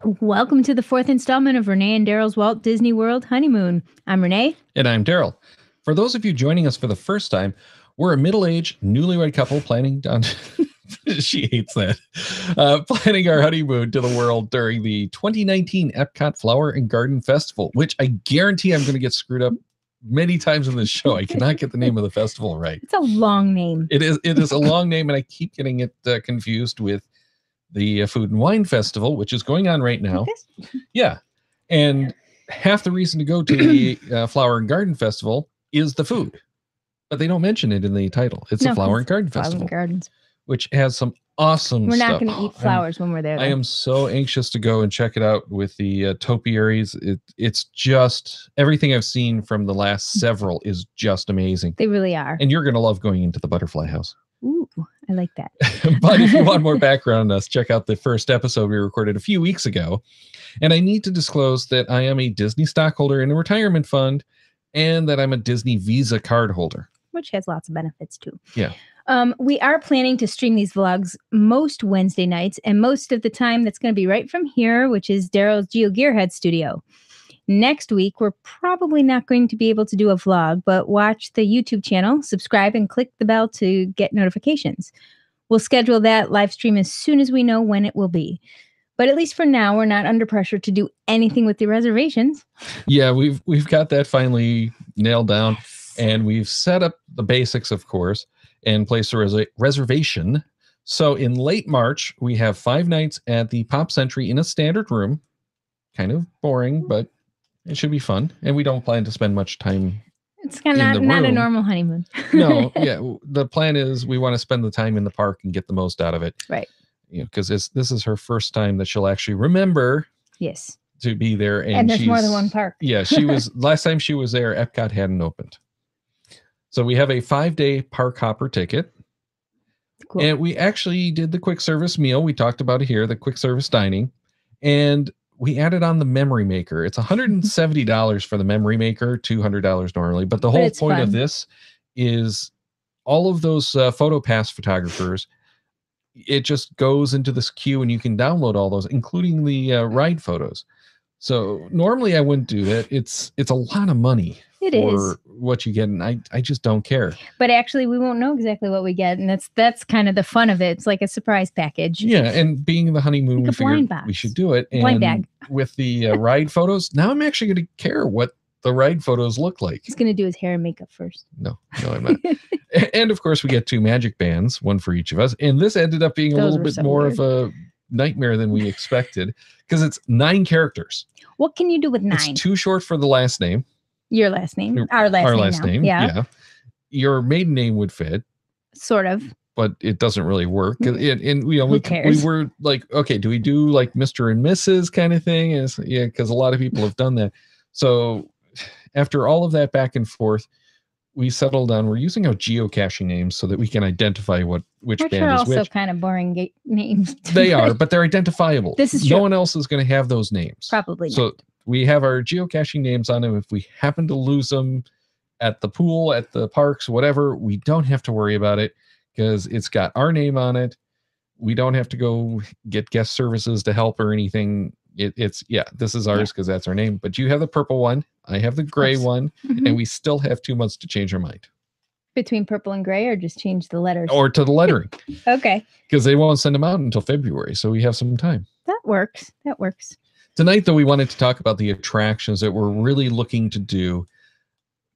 Welcome to the fourth installment of Renee and Darryl's Walt Disney World Honeymoon. I'm Renee. And I'm Darryl. For those of you joining us for the first time, we're a middle-aged, newlywed couple planning on... she hates that. Planning our honeymoon to the world during the 2019 Epcot Flower and Garden Festival, which I guarantee I'm going to get screwed up many times in this show. I cannot get the name of the festival right. It's a long name. It is a long name, and I keep getting it confused with the Food and Wine Festival, which is going on right now. Yeah. And half the reason to go to the Flower and Garden Festival is the food. But they don't mention it in the title. It's the Flower and Garden Festival, Gardens, which has some awesome stuff. We're not going to eat flowers when we're there, though. I am so anxious to go and check it out with the topiaries. It's just, everything I've seen from the last several is just amazing. They really are. And you're going to love going into the Butterfly House. Ooh, I like that. But if you want more background on us, check out the first episode we recorded a few weeks ago. And I need to disclose that I am a Disney stockholder in a retirement fund and that I'm a Disney Visa card holder. Which has lots of benefits, too. Yeah. We are planning to stream these vlogs most Wednesday nights, and most of the time that's going to be right from here, which is Darryl's Geo Gearhead studio. Next week, we're probably not going to be able to do a vlog, but watch the YouTube channel, subscribe, and click the bell to get notifications. We'll schedule that live stream as soon as we know when it will be. But at least for now, we're not under pressure to do anything with the reservations. Yeah, we've got that finally nailed down, and we've set up the basics, of course, and placed a reservation. So in late March, we have 5 nights at the Pop Century in a standard room. Kind of boring, but it should be fun, and we don't plan to spend much time. It's kind of not a normal honeymoon. No, yeah. The plan is we want to spend the time in the park and get the most out of it. Right. You know, because this is her first time that she'll actually remember. Yes. To be there, and there's more than one park. Yeah, she was last time she was there. Epcot hadn't opened, so we have a 5-day park hopper ticket. Cool. And we actually did the quick service meal. We talked about it here, the quick service dining, and we added on the memory maker. It's $170 for the memory maker, $200 normally. But the whole point of this is all of those PhotoPass photographers, it just goes into this queue and you can download all those, including the ride photos. So normally I wouldn't do that. It's a lot of money for what you get, and I just don't care. But actually, we won't know exactly what we get, and that's kind of the fun of it. It's like a surprise package. Yeah, and being the honeymoon, we figured we should do it. And blind bag. With the ride photos, now I'm actually going to care what the ride photos look like. He's going to do his hair and makeup first. No, I'm not. And of course, we get 2 magic bands, one for each of us. And this ended up being a little bit more of a nightmare than we expected, because it's 9 characters. What can you do with 9? It's too short for the last name. Your last name. Our last name. Yeah. Your maiden name would fit. Sort of. But it doesn't really work. And we were like, okay, do we do like Mr. and Mrs. kind of thing? Yeah, because a lot of people have done that. So after all of that back and forth, we settled on we're using our geocaching names so that we can identify which band are is also which. Kind of boring names. They are, but they're identifiable. This is true. No one else is going to have those names. Probably so not. We have our geocaching names on them. If we happen to lose them at the pool, at the parks, whatever, we don't have to worry about it because it's got our name on it. We don't have to go get guest services to help or anything. This is ours because that's our name. But you have the purple one. I have the gray one. Mm-hmm. And we still have 2 months to change our mind. Between purple and gray, or just change the letters? Or to the lettering. Okay. Because they won't send them out until February. So we have some time. That works. Tonight, though, we wanted to talk about the attractions that we're really looking to do.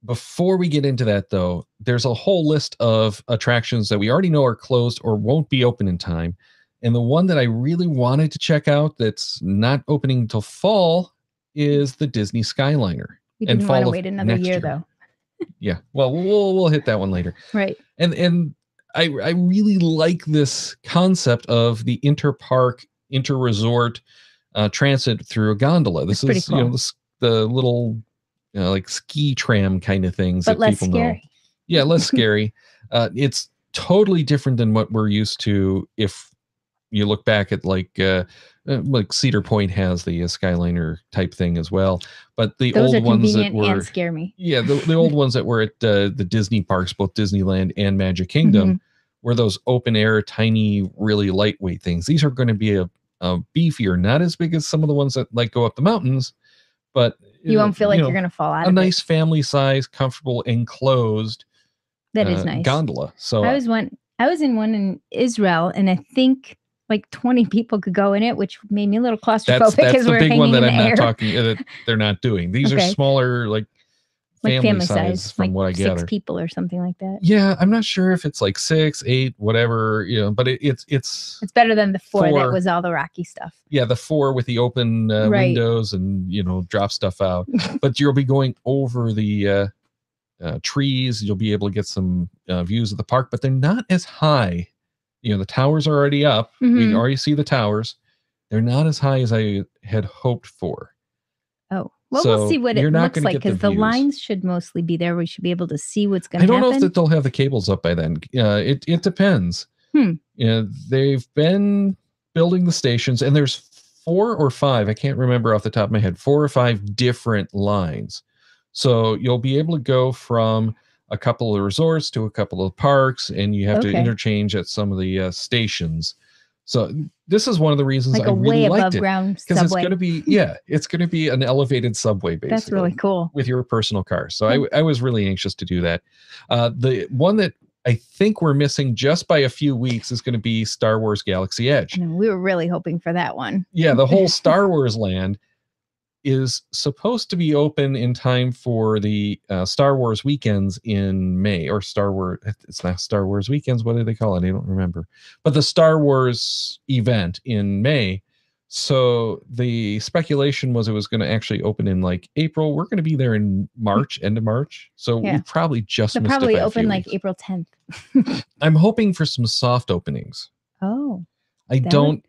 Before we get into that, though, there's a whole list of attractions that we already know are closed or won't be open in time. And the one that I really wanted to check out that's not opening until fall is the Disney Skyliner. We didn't want to wait another year, though. Yeah, well, we'll hit that one later. Right. And I really like this concept of the inter-park, inter-resort transit through a gondola. This is cool. The little like ski tram kind of things but that people know. Yeah, less scary. It's totally different than what we're used to. If you look back at like Cedar Point has the Skyliner type thing as well, but those old ones that were and scare me. Yeah, the old ones that were at the Disney parks, both Disneyland and Magic Kingdom, were those open air, tiny, really lightweight things. These are going to be a beefier, not as big as some of the ones that like go up the mountains, but you won't feel like you're going to fall out of it. A nice family size, comfortable, enclosed that is nice gondola. So I was in one in Israel, and I think like 20 people could go in it, which made me a little claustrophobic. That's the we're big one that I'm not air. Talking that they're not doing. These are smaller, like family size from like what I gather. 6 people or something like that. Yeah, I'm not sure if it's like 6, 8, whatever, but it's better than the 4 that was all the rocky stuff. Yeah, the 4 with the open windows and drop stuff out. But you'll be going over the trees. You'll be able to get some views of the park, but they're not as high. The towers are already up. We already see the towers. They're not as high as I had hoped for. Oh, well, so we'll see what it looks like, because the lines should mostly be there. We should be able to see what's going to happen. I don't know if they'll have the cables up by then. It depends. They've been building the stations, and there's 4 or 5. I can't remember off the top of my head. 4 or 5 different lines. So you'll be able to go from a couple of resorts to a couple of parks, and you have to interchange at some of the stations. So this is one of the reasons I really liked it, because it's going to be it's going to be an elevated subway, basically. That's really cool with your personal car. So I was really anxious to do that. The one that I think we're missing just by a few weeks is going to be Star Wars Galaxy Edge. We were really hoping for that one. Yeah, the whole Star Wars land is supposed to be open in time for the Star Wars weekends in May, or it's not Star Wars weekends. What do they call it? I don't remember. But the Star Wars event in May. So the speculation was it was going to actually open in like April. We're going to be there in March, end of March. So we probably just missed probably it by open like weeks. April 10th. I'm hoping for some soft openings. Oh. I don't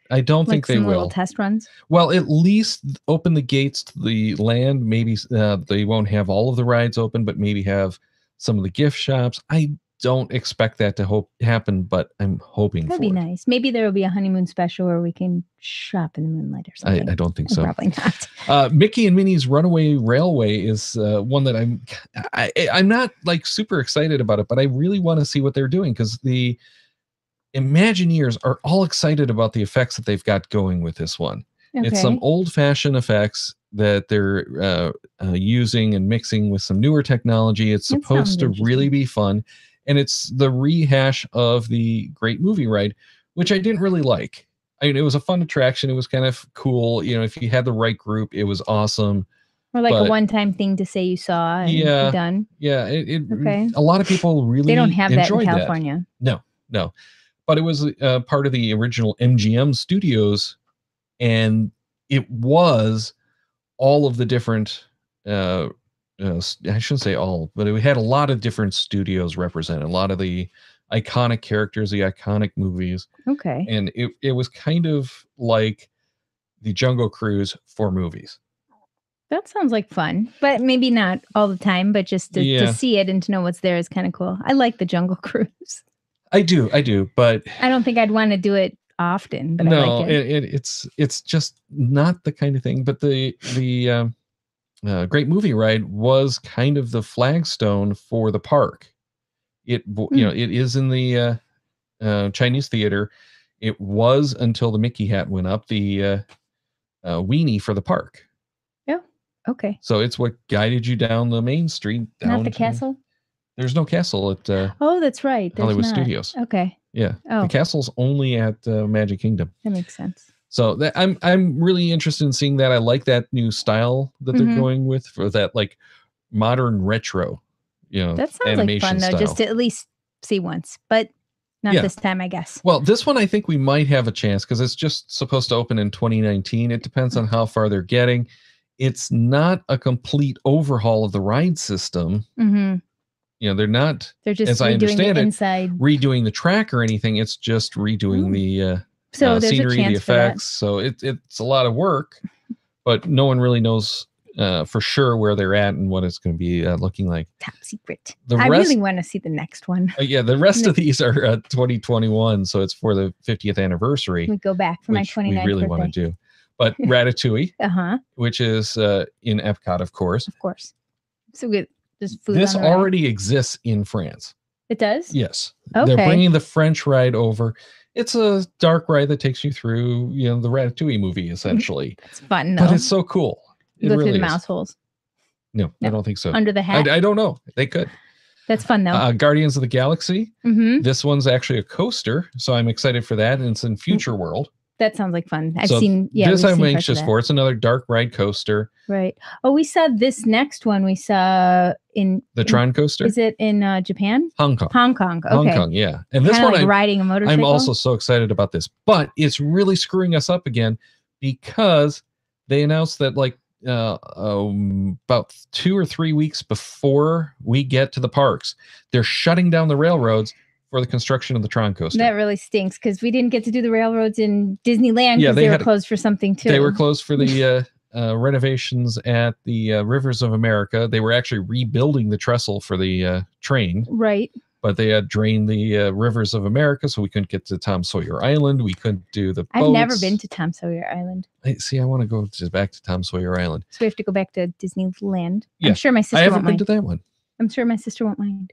think they will. Little test runs. Well, at least open the gates to the land. Maybe they won't have all of the rides open, but maybe have some of the gift shops. I don't expect that to happen, but I'm hoping that'd be nice. Maybe there will be a honeymoon special where we can shop in the moonlight or something. I don't think so. Probably not. Mickey and Minnie's Runaway Railway is one that I'm not like super excited about it, but I really want to see what they're doing, because the Imagineers are all excited about the effects that they've got going with this one. It's some old-fashioned effects that they're using and mixing with some newer technology. It's supposed to really be fun, and it's the rehash of the Great Movie Ride, which I didn't really like. I mean, it was a fun attraction. It was kind of cool. If you had the right group, it was awesome. Or like a one-time thing to say you saw and be done. Yeah. A lot of people really they don't have that in California. No. But it was part of the original MGM studios, and it was all of the different, I shouldn't say all, but it had a lot of different studios represented, a lot of the iconic characters, the iconic movies. Okay. And it was kind of like the Jungle Cruise for movies. That sounds like fun, but maybe not all the time, but just to see it and to know what's there is kind of cool. I like the Jungle Cruise. I do, but I don't think I'd want to do it often. But no, I like it. It's just not the kind of thing. But the Great Movie Ride was kind of the flagstone for the park. It it is in the Chinese theater. It was until the Mickey hat went up, the weenie for the park. Yeah. Okay. So it's what guided you down the main street. Not the castle. There's no castle at oh, that's right. Hollywood Studios. Okay. Yeah. Oh. The castle's only at Magic Kingdom. That makes sense. So I'm really interested in seeing that. I like that new style that they're going with for that like modern retro, that sounds like fun though, just to at least see once, but not this time, I guess. Well, this one I think we might have a chance because it's just supposed to open in 2019. It depends on how far they're getting. It's not a complete overhaul of the ride system. They're not, they're just as I understand it, inside. redoing the track or anything. It's just redoing the scenery, the effects. So it's a lot of work, but no one really knows for sure where they're at and what it's going to be looking like. Top secret. I really want to see the next one. The rest of these are 2021, so it's for the 50th anniversary. We go back for my 29th we really birthday. Want to do. But Ratatouille, which is in Epcot, of course. Of course. So good. Food this already exists in France. It does? Yes. Okay. They're bringing the French ride over. It's a dark ride that takes you through, the Ratatouille movie, essentially. It's fun, though. But it's so cool. You go through the mouse holes. No, I don't think so. Under the hat? I don't know. They could. That's fun, though. Guardians of the Galaxy. Mm-hmm. This one's actually a coaster, so I'm excited for that. And it's in Future World. That sounds like fun. I've seen. Yeah, this I'm anxious for. It's another dark ride coaster. Right. Oh, we saw this next one. We saw in the Tron coaster. Is it in Japan? Hong Kong. Hong Kong. Okay. Hong Kong. Yeah. And this Kinda one, like riding a motorcycle. I'm also so excited about this, but it's really screwing us up again because they announced that about 2 or 3 weeks before we get to the parks, they're shutting down the railroads for the construction of the Tron coaster. That really stinks because we didn't get to do the railroads in Disneyland because they were closed for something too. They were closed for the renovations at the Rivers of America. They were actually rebuilding the trestle for the train. Right. But they had drained the Rivers of America, so we couldn't get to Tom Sawyer Island. We couldn't do the boats. I've never been to Tom Sawyer Island. I want to go back to Tom Sawyer Island. So we have to go back to Disneyland. Yeah. I'm sure my sister won't mind. I haven't been to that one. I'm sure my sister won't mind.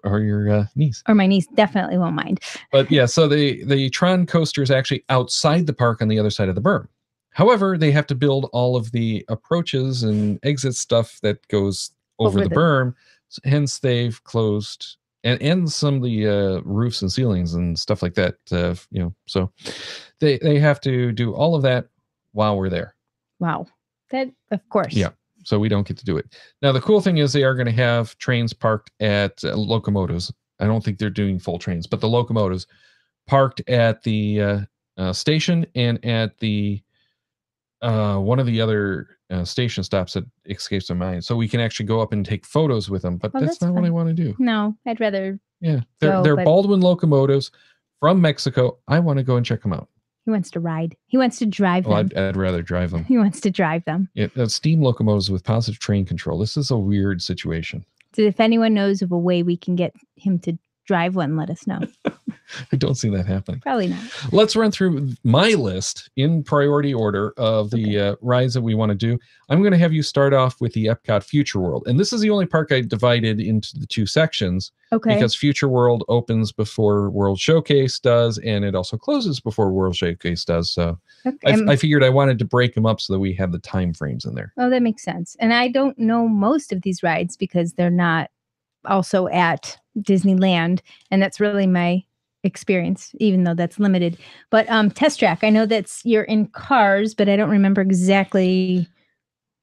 Or your niece. Or my niece definitely won't mind. But yeah, so the Tron coaster is actually outside the park on the other side of the berm. However, they have to build all of the approaches and exit stuff that goes over the berm. Hence, they've closed and some of the roofs and ceilings and stuff like that. So they have to do all of that while we're there. Wow. That, of course. Yeah. So we don't get to do it. Now, the cool thing is they are going to have trains parked at locomotives. I don't think they're doing full trains, but the locomotives parked at the station and at the one of the other station stops that escapes my mind. So we can actually go up and take photos with them, but that's not fun. What I want to do. No, I'd rather. Yeah, they're Baldwin locomotives from Mexico. I want to go and check them out. He wants to ride. He wants to drive them. I'd rather drive them. He wants to drive them. Yeah, steam locomotives with positive train control. This is a weird situation. So if anyone knows of a way we can get him to drive one, let us know. I don't see that happening. Probably not. Let's run through my list in priority order of the rides that we want to do. I'm going to have you start off with the Epcot Future World. And this is the only park I divided into the two sections. Okay. Because Future World opens before World Showcase does, and it also closes before World Showcase does. So I figured I wanted to break them up so that we have the time frames in there. Oh, that makes sense. And I don't know most of these rides because they're not also at Disneyland. And that's really my experience, even though that's limited. But Test Track, I know you're in Cars, but I don't remember exactly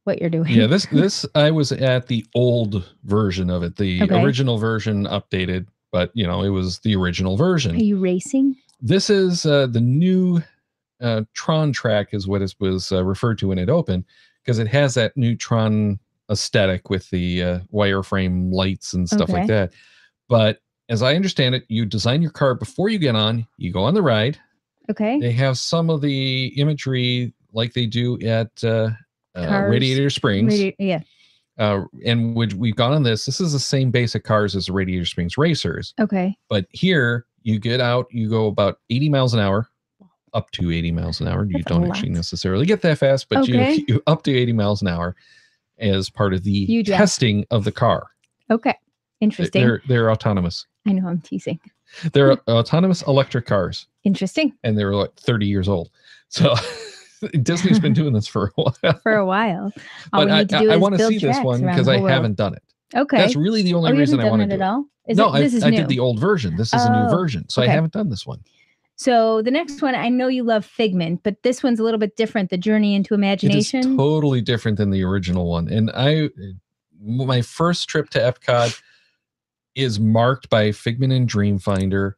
what you're doing. Yeah, this I was at the old version of it, the original version updated, but it was the original version. Are you racing? This is the new Tron track is what it was referred to when it opened, because it has that new Tron aesthetic with the wireframe lights and stuff like that. But as I understand it, you design your car before you get on, you go on the ride. Okay. They have some of the imagery like they do at Radiator Springs. And we've gone on this. This is the same basic cars as the Radiator Springs Racers. Okay. But here you get out, you go about 80 miles an hour, up to 80 miles an hour. You don't actually necessarily get that fast, but you up to 80 miles an hour as part of the testing of the car. Okay. Interesting. They're autonomous. I know, I'm teasing. They're autonomous electric cars. Interesting. And they're like 30 years old. So Disney's been doing this for a while. For a while. But I want to see this one because I haven't done it. Okay. That's really the only reason I want to do it. All? I did the old version. This is a new version. So I haven't done this one. So the next one, I know you love Figment, but this one's a little bit different. The Journey into Imagination. It is totally different than the original one. And my first trip to Epcot is marked by Figment and Dreamfinder.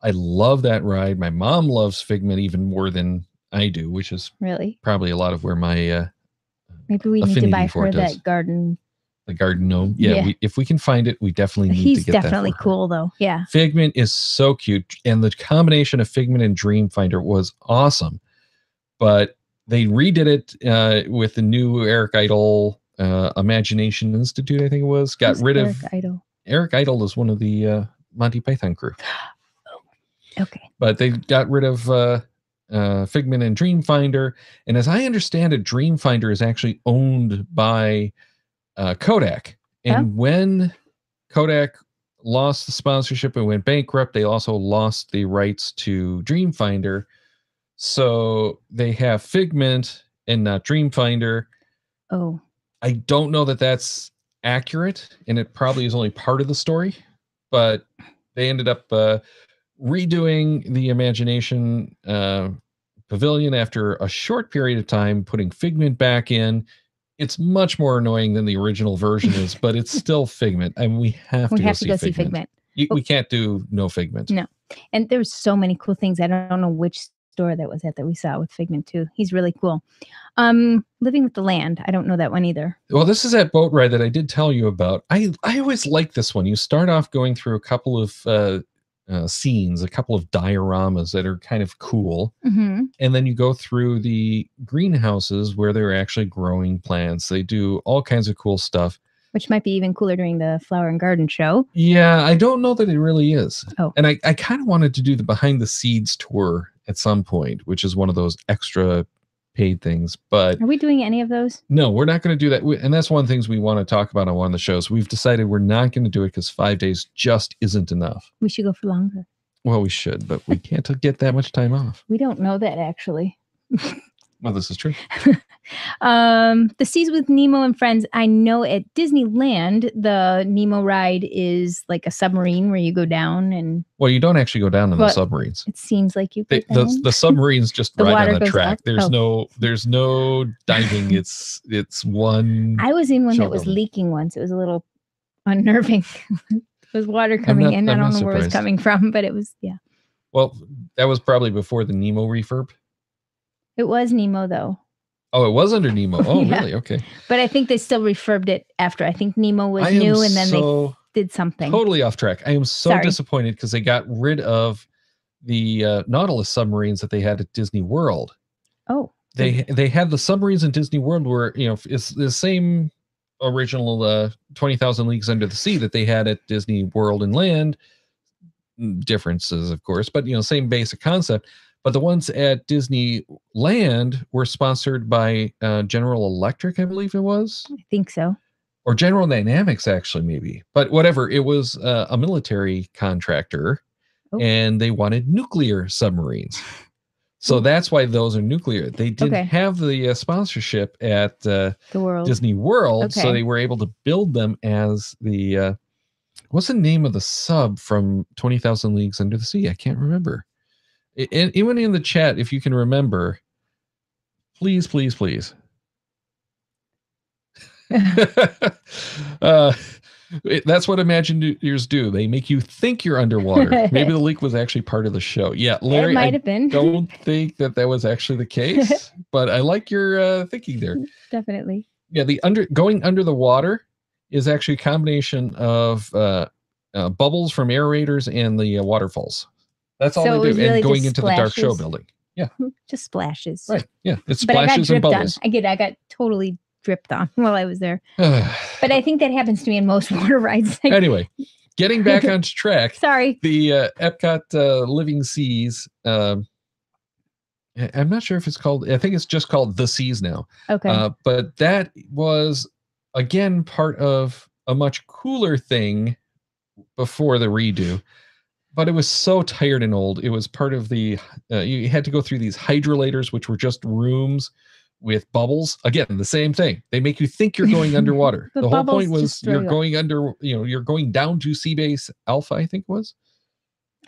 I love that ride. My mom loves Figment even more than I do, which is really probably a lot of where my maybe we need to buy her that garden. The garden gnome. Yeah. If we can find it, we definitely need to get that. He's definitely cool though. Yeah. Figment is so cute. And the combination of Figment and Dreamfinder was awesome. But they redid it with the new Eric Idle Imagination Institute, I think it was. Got rid of Eric Idle. Eric Idle is one of the Monty Python crew. Okay. But they got rid of Figment and Dreamfinder. And as I understand it, Dreamfinder is actually owned by Kodak. And when Kodak lost the sponsorship and went bankrupt. They also lost the rights to Dreamfinder. So they have Figment and not Dreamfinder. Oh. I don't know that that's accurate, and it probably is only part of the story, but they ended up redoing the Imagination Pavilion after a short period of time, putting Figment back in. It's much more annoying than the original version is, but it's still Figment, and we have to go see Figment. We can't do no Figment. No. And there's so many cool things. I don't know which store that was at that we saw with Figment too. He's really cool. Living with the Land. I don't know that one either. Well, this is that boat ride that I did tell you about. I always like this one. You start off going through a couple of scenes, a couple of dioramas that are kind of cool. Mm-hmm. And then you go through the greenhouses where they're actually growing plants. They do all kinds of cool stuff. Which might be even cooler during the Flower and Garden show. Yeah, I don't know that it really is. Oh. And I kind of wanted to do the behind the scenes tour at some point, which is one of those extra paid things. But are we doing any of those? No, we're not going to do that. And that's one of the things we want to talk about on one of the shows. We've decided we're not going to do it because 5 days just isn't enough. We should go for longer. Well, we should, but we can't get that much time off. We don't know that, actually. Well, this is true. The Seas with Nemo and Friends. I know at Disneyland, the Nemo ride is like a submarine where you go down and. Well, you don't actually go down in the submarines. It seems like you. The submarines just ride on the track. Up. There's no diving. It's one. I was in one that was leaking once. It was a little unnerving. There was water coming in. I don't know where it was coming from, but it was Well, that was probably before the Nemo refurb. It was Nemo, though. Oh, it was under Nemo. Oh, really? Okay. But I think they still refurbed it after. I think Nemo was new, and then they did something. Totally off track. I am so disappointed because they got rid of the Nautilus submarines that they had at Disney World. Oh. They had the submarines in Disney World where, it's the same original 20,000 Leagues Under the Sea that they had at Disney World and Land. Differences, of course, but, same basic concept. But the ones at Disneyland were sponsored by General Electric, I believe it was. I think so. Or General Dynamics, actually, maybe. But whatever, it was a military contractor, and they wanted nuclear submarines. So that's why those are nuclear. They didn't have the sponsorship at Disney World, so they were able to build them as the... what's the name of the sub from 20,000 Leagues Under the Sea? I can't remember. Even in the chat, if you can remember, please. That's what Imagineers do. They make you think you're underwater. Maybe the leak was actually part of the show. Yeah, Larry, it might have been. Don't think that was actually the case, but I like your thinking there. Definitely. Yeah, going under the water is actually a combination of bubbles from aerators and the waterfalls. That's all they do. Really, and going into the dark show building. Yeah. Just splashes. Right. Yeah. It's splashes and bubbles. I got totally dripped on while I was there. But I think that happens to me in most water rides. Anyway, getting back onto track. Sorry. The Epcot Living Seas. I'm not sure if it's called, I think it's just called The Seas now. Okay. But that was, again, part of a much cooler thing before the redo. But it was so tired and old. It was part of the, you had to go through these hydrolators, which were just rooms with bubbles. Again, the same thing. They make you think you're going underwater. The whole point was you're going under, you're going down to Seabase Alpha, I think it was.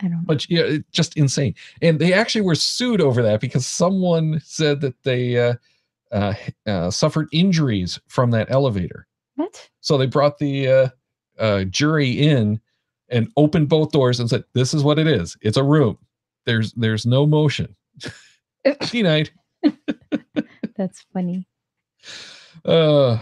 I don't know. But yeah, just insane. And they actually were sued over that because someone said that they suffered injuries from that elevator. What? So they brought the jury in and opened both doors and said, "This is what it is. It's a room. There's no motion." Denied. That's funny. What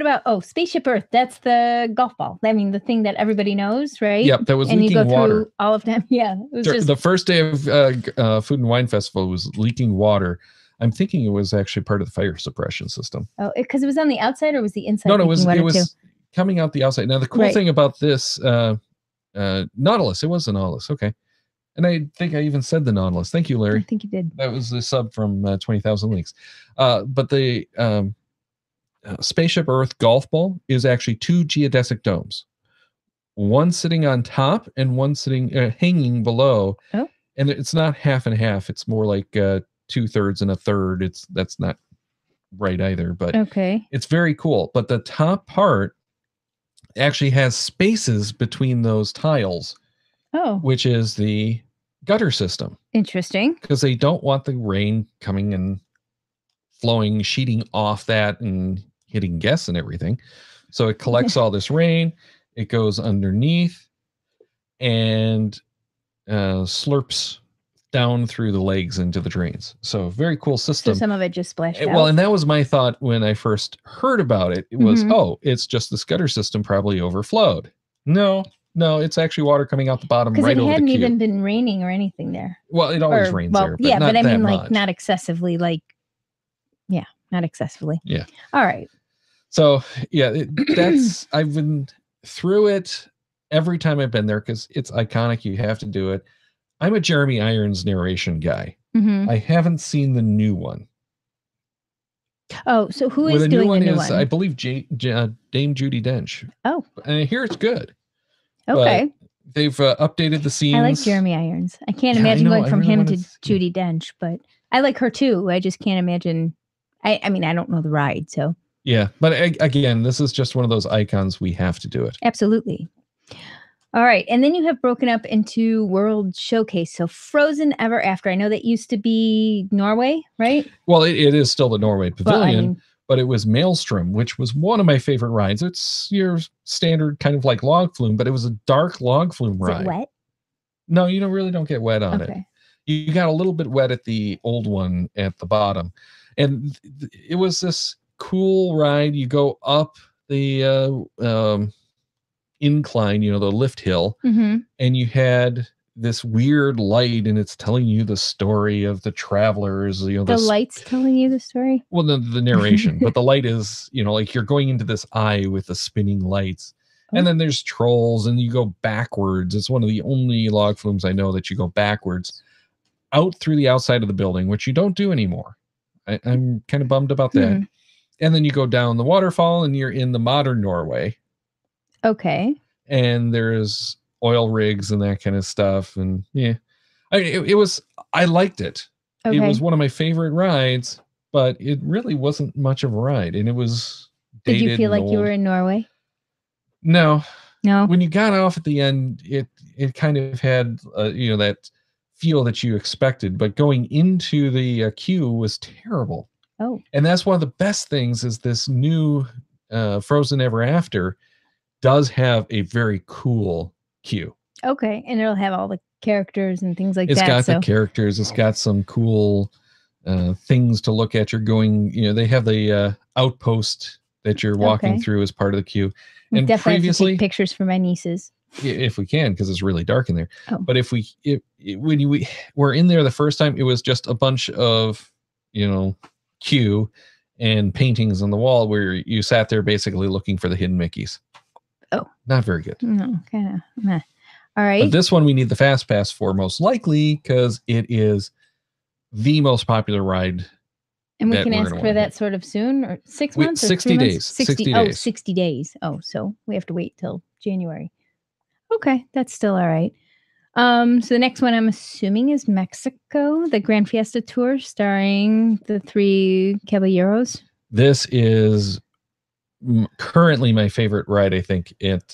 about Spaceship Earth? That's the golf ball. I mean, the thing that everybody knows, right? Yep, that was and leaking you go water. Through all of them. Yeah, it was just the first day of Food and Wine Festival was leaking water. I'm thinking it was actually part of the fire suppression system. Oh, because it was on the outside, or was the inside? No, it was coming out the outside. Now the cool thing about this Nautilus, it was a Nautilus. Okay. And I think I even said the Nautilus. Thank you, Larry. I think you did. That was the sub from 20,000 Leagues. But the Spaceship Earth golf ball is actually 2 geodesic domes, one sitting on top and one sitting hanging below. Oh. And it's not half and half. It's more like 2/3 and a third. That's not right either, but okay, it's very cool. But the top part actually has spaces between those tiles, which is the gutter system. Interesting. Because they don't want the rain coming and flowing, sheeting off that and hitting guests and everything. So it collects all this rain, it goes underneath and slurps down through the legs into the drains. So very cool system. So some of it just splashed out. Well, and that was my thought when I first heard about it. It was, oh, it's just the gutter system probably overflowed. No, it's actually water coming out the bottom right over the cube. Because it hadn't even been raining or anything there. Well, it always rains there. But yeah, not but I mean, like, much. not excessively, like, yeah, not excessively. Yeah. All right. So, yeah, that's, I've been through it every time I've been there because it's iconic. You have to do it. I'm a Jeremy Irons narration guy. I haven't seen the new one. Oh, so who is doing the new one? I believe Dame Judi Dench. Oh. And I hear it's good. Okay. They've updated the scenes. I like Jeremy Irons. I can't imagine going from him to Judi Dench, but I like her too. I just can't imagine. I mean, I don't know the ride, so. Yeah, but again, this is just one of those icons. We have to do it. Absolutely. All right. And then you have broken up into World Showcase. So Frozen Ever After. I know that used to be Norway, right? Well, it is still the Norway Pavilion, but it was Maelstrom, which was one of my favorite rides. It's your standard kind of like log flume, but it was a dark log flume ride. Is it wet? No, you really don't get wet on it. You got a little bit wet at the old one at the bottom. And it was this cool ride. You go up the incline, the lift hill, and you had this weird light, and it's telling you the story of the travelers. The light's telling you the story? Well, the narration, but the light is, like you're going into this eye with the spinning lights. And then there's trolls, and you go backwards. It's one of the only log flumes I know that you go backwards out through the outside of the building, which you don't do anymore. I'm kind of bummed about that. And then you go down the waterfall, and you're in the modern Norway. Okay. And there's oil rigs and that kind of stuff. And yeah, I liked it. Okay. It was one of my favorite rides, but it really wasn't much of a ride. And it was dated. Did you feel like you were in Norway? No. When you got off at the end, it kind of had, that feel that you expected, but going into the queue was terrible. Oh. And that's one of the best things is this new Frozen Ever After does have a very cool queue. Okay. And it'll have all the characters and things like that. It's got the characters. It's got some cool things to look at. You're going, they have the outpost that you're walking through as part of the queue. And definitely previously, have to take pictures for my nieces. If we can, because it's really dark in there. But when we were in there the first time, it was just a bunch of, queue and paintings on the wall where you sat there basically looking for the hidden Mickeys. Oh, not very good. No, kind of. All right. But this one we need the fast pass for most likely because it is the most popular ride. And we can ask for that sort of soon, or 6 months, or 60 days. 60 days. Oh, 60 days. Oh, so we have to wait till January. Okay, that's still all right. So the next one I'm assuming is Mexico, the Grand Fiesta Tour starring the 3 Caballeros. This is currently my favorite ride, I think, at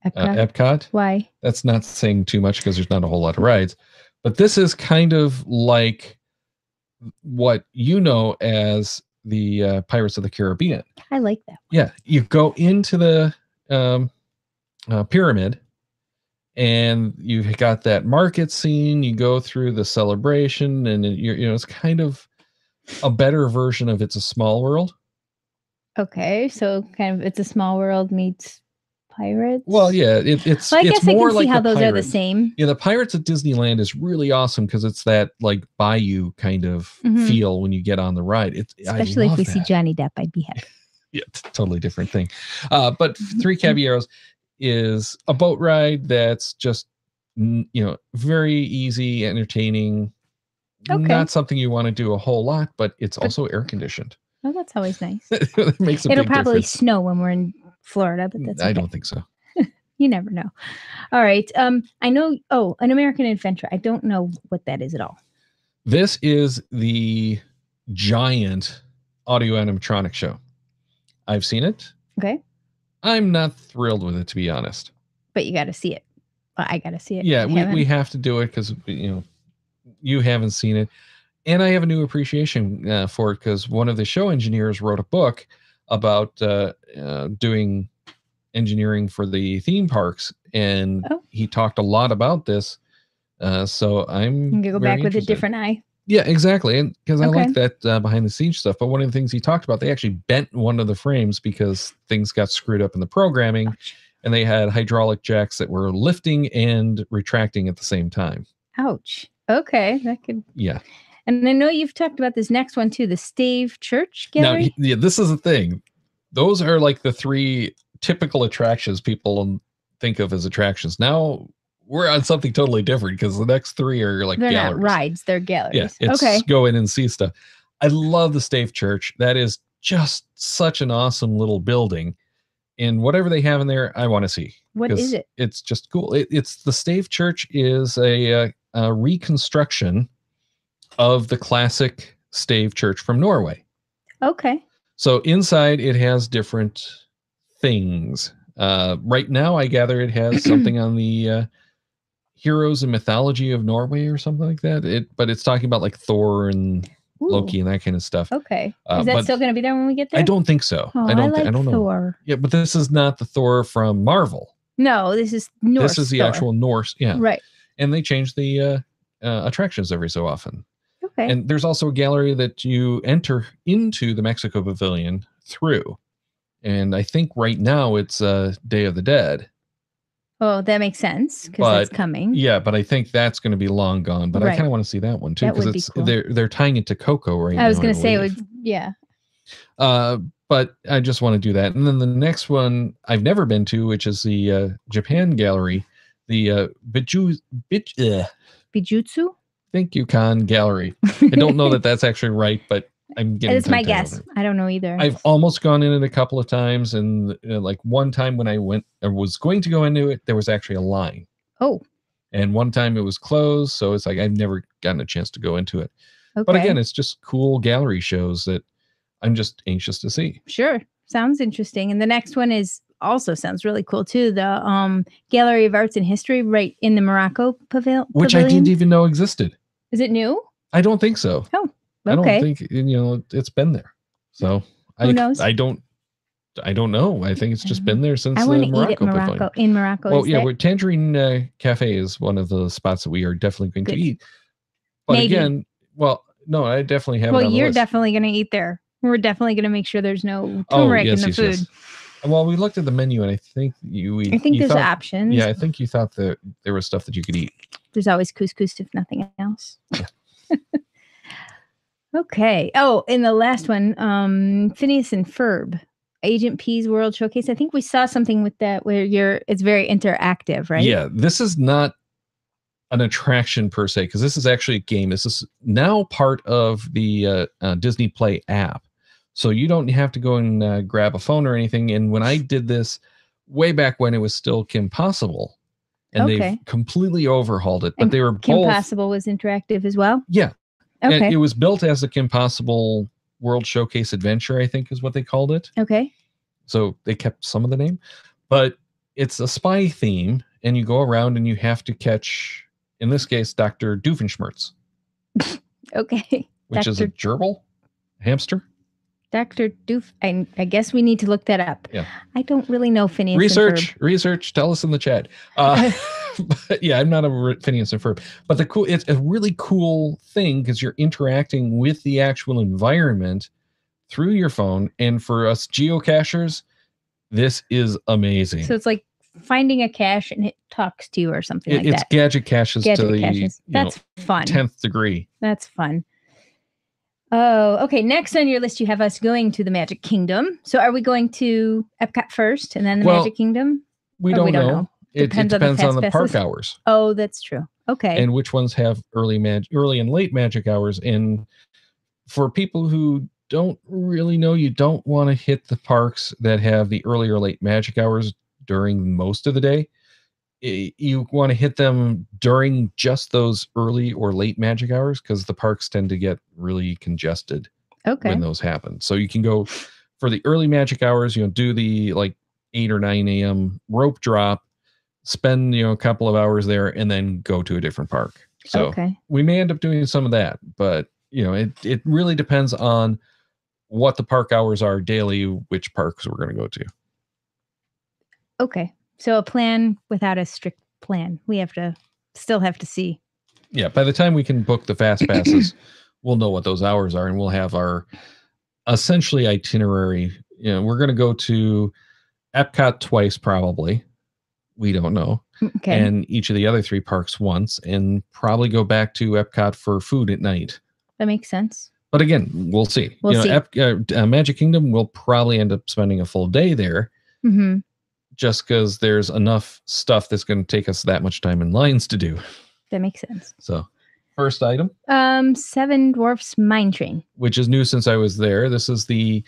Epcot. Why? That's not saying too much because there's not a whole lot of rides. But this is kind of like what you know as the Pirates of the Caribbean. I like that one. Yeah, you go into the pyramid, and you've got that market scene. You go through the celebration, and it's kind of a better version of It's a Small World. Okay, so kind of It's a Small World meets Pirates. Well, yeah, it's. Well, I guess more I can like see how those Pirates. are the same. Yeah, the Pirates at Disneyland is really awesome because it's that like bayou kind of feel when you get on the ride. Especially if we see Johnny Depp, I'd be happy. Yeah, it's a totally different thing. But 3 Caballeros is a boat ride that's just very easy, entertaining. Okay. Not something you want to do a whole lot, but it's also air conditioned. Oh, that's always nice. It makes a It'll big probably difference. snow when we're in Florida, but that's okay. I don't think so. You never know. All right. I know. Oh, An American Adventure. I don't know what that is at all. This is the giant audio animatronic show. I've seen it. Okay. I'm not thrilled with it, to be honest. But you got to see it. Well, I got to see it. Yeah, we have to do it because you haven't seen it, and I have a new appreciation for it because one of the show engineers wrote a book about doing engineering for the theme parks, and he talked a lot about this. So I'm going to go back with a different eye. Yeah, exactly. And because I like that behind the scenes stuff. But one of the things he talked about, they actually bent one of the frames because things got screwed up in the programming. Ouch. And they had hydraulic jacks that were lifting and retracting at the same time. Ouch. Okay. That could. Yeah. And I know you've talked about this next one too, the Stave Church Gallery. Now, yeah, this is the thing. Those are like the three typical attractions people think of as attractions. Now we're on something totally different because the next three are like galleries. They're not rides, they're galleries. Yeah, it's go in and see stuff. I love the Stave Church. That is just such an awesome little building. And whatever they have in there, I want to see. What is it? It's just cool. It's the Stave Church is a reconstruction of the classic Stave Church from Norway. Okay. So inside it has different things. Right now, I gather it has something on the heroes and mythology of Norway or something like that. But it's talking about like Thor and Loki and that kind of stuff. Okay. Is that still going to be there when we get there? I don't think so. Oh, I don't know. Thor. Yeah, but this is not the Thor from Marvel. No, this is Norse. This is the actual Norse. Yeah. Right. And they change the attractions every so often. Okay. And there's also a gallery that you enter into the Mexico Pavilion through. And I think right now it's Day of the Dead. Oh, that makes sense because it's coming. Yeah, but I think that's going to be long gone. But I kind of want to see that one too because it's cool. They're tying it to Coco right now. I was going to say it would, yeah. But I just want to do that. And then the next one I've never been to, which is the Japan Gallery, the Bijutsu. Thank you, Khan Gallery. I don't know that that's actually right, but I'm getting. It's my guess. I don't know either. I've almost gone in it a couple of times, and like one time when I was going to go into it, there was actually a line. Oh. And one time it was closed, so it's like I've never gotten a chance to go into it. Okay. But again, it's just cool gallery shows that I'm just anxious to see. Sure, sounds interesting. And the next one also sounds really cool too. The Gallery of Arts and History, right in the Morocco Pavilion, which I didn't even know existed. Is it new? I don't think so. Oh. Okay. I don't think it's been there. So who knows? I don't know. I think it's just been there since I the Morocco Pavilion. In Morocco. Well, yeah, Tangerine Cafe is one of the spots that we are definitely going to eat. But again, well, no, I definitely have. Well, you're definitely going to eat there. We're definitely going to make sure there's no turmeric in the food. Yes. Well, we looked at the menu, and I think I think there's options. Yeah, I think you thought that there was stuff that you could eat. There's always couscous, if nothing else. Yeah. Okay. Oh, in the last one, Phineas and Ferb, Agent P's World Showcase. I think we saw something with that where it's very interactive, right? Yeah, this is not an attraction per se because this is actually a game. This is now part of the Disney Play app, so you don't have to go and grab a phone or anything. And when I did this way back when, it was still Kim Possible, and they've completely overhauled it. But they were Kim Possible was interactive as well. Yeah. Okay. And it was built as the Kim Possible World Showcase Adventure, I think is what they called it. Okay. So they kept some of the name, but it's a spy theme, and you go around and you have to catch, in this case, Dr. Doofenshmirtz. Okay. Which is a gerbil? Hamster? Dr. Doof. I guess we need to look that up. Yeah. I don't really know Phineas and Ferb. Research. Tell us in the chat. But yeah, I'm not a Phineas and Ferb. But it's a really cool thing because you're interacting with the actual environment through your phone. And for us geocachers, this is amazing. So it's like finding a cache and it talks to you or something like that. It's gadget caches to the That's fun. 10th degree. That's fun. Oh, okay. Next on your list, you have us going to the Magic Kingdom. So are we going to Epcot first and then the Magic Kingdom? We don't know. It depends on the park hours. Oh, that's true. Okay. And which ones have early and late magic hours. And for people who don't really know. You don't want to hit the parks that have the early or late magic hours during most of the day. You want to hit them during just those early or late magic hours because the parks tend to get really congested when those happen. So you can go for the early magic hours, do the like 8 or 9 a.m. rope drop, spend, a couple of hours there, and then go to a different park. So we may end up doing some of that, but it really depends on what the park hours are daily, which parks we're going to go to. Okay. So a plan without a strict plan. We still have to see. Yeah. By the time we can book the fast passes, we'll know what those hours are, and we'll have our essentially itinerary. We're going to go to Epcot twice, probably. We don't know. Okay. And each of the other 3 parks once, and probably go back to Epcot for food at night. That makes sense. But again, we'll see. We'll see. Magic Kingdom, we'll probably end up spending a full day there. Mm-hmm. Just because there's enough stuff that's going to take us that much time in lines to do. That makes sense. So, first item. Seven Dwarfs Mine Train. Which is new since I was there. This is the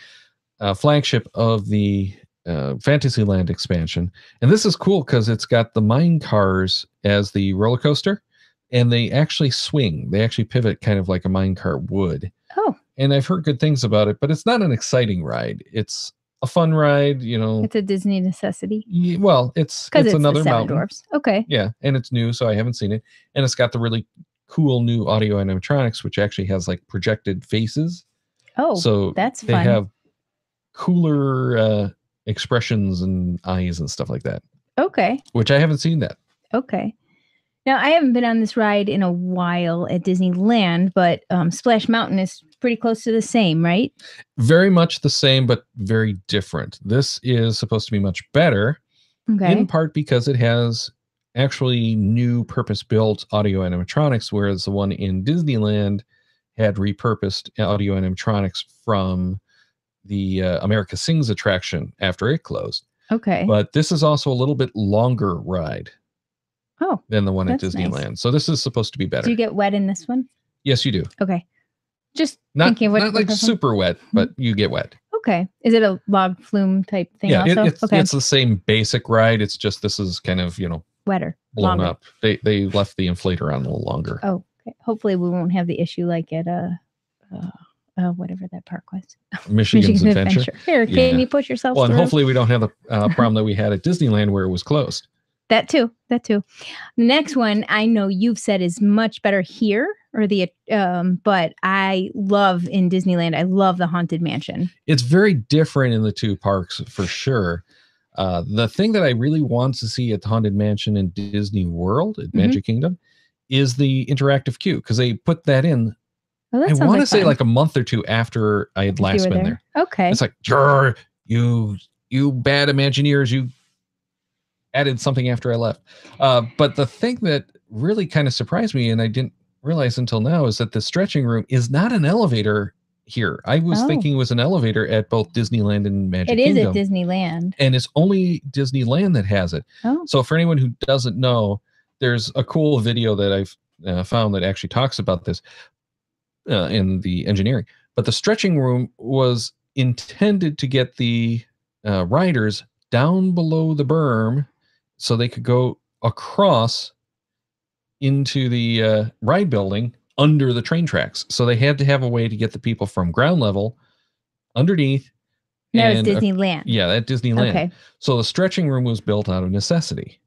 flagship of the Fantasyland expansion. And this is cool because it's got the mine cars as the roller coaster. And they actually swing. They actually pivot kind of like a mine car would. Oh. And I've heard good things about it, but it's not an exciting ride. It's a fun ride, It's a Disney necessity. Well, it's another mountain. Dwarfs. Okay. Yeah, and it's new, so I haven't seen it. And it's got the really cool new audio animatronics, which actually has like projected faces. Oh, so that's fun. They have cooler expressions and eyes and stuff like that. Okay. Which I haven't seen that. Okay. Now, I haven't been on this ride in a while at Disneyland, but Splash Mountain is pretty close to the same, right? Very much the same, but very different. This is supposed to be much better, in part because it has actually new purpose-built audio animatronics, whereas the one in Disneyland had repurposed audio animatronics from the America Sings attraction after it closed. Okay. But this is also a little bit longer ride. Than the one at Disneyland. Nice. So this is supposed to be better. Do you get wet in this one? Yes, you do. Okay. Just not, thinking what not like super wet, but you get wet. Okay. Is it a log flume type thing also? It's the same basic ride. It's just this is kind of, wetter. Blown up. They left the inflator on a little longer. Oh, okay. Hopefully we won't have the issue like at whatever that park was. Michigan's Adventure. Here, can you push yourself Well, through? And hopefully we don't have the problem that we had at Disneyland where it was closed. That too. The next one I know you've said is much better here, but I love in Disneyland. I love the Haunted Mansion. It's very different in the 2 parks for sure. The thing that I really want to see at the Haunted Mansion in Disney World at Magic Kingdom is the interactive queue, because they put that in. Oh, I want to say like a month or 2 after I had last been there. Okay. It's like, you bad Imagineers, you added something after I left. But the thing that really kind of surprised me, and I didn't realize until now, is that the stretching room is not an elevator here. I was thinking it was an elevator at both Disneyland and Magic Kingdom. It is at Disneyland. And it's only Disneyland that has it. Oh. So for anyone who doesn't know, there's a cool video that I've found that actually talks about this in the engineering. But the stretching room was intended to get the riders down below the berm so they could go across into the ride building under the train tracks. So they had to have a way to get the people from ground level underneath. That was Disneyland. Yeah, at Disneyland. Okay. So the stretching room was built out of necessity.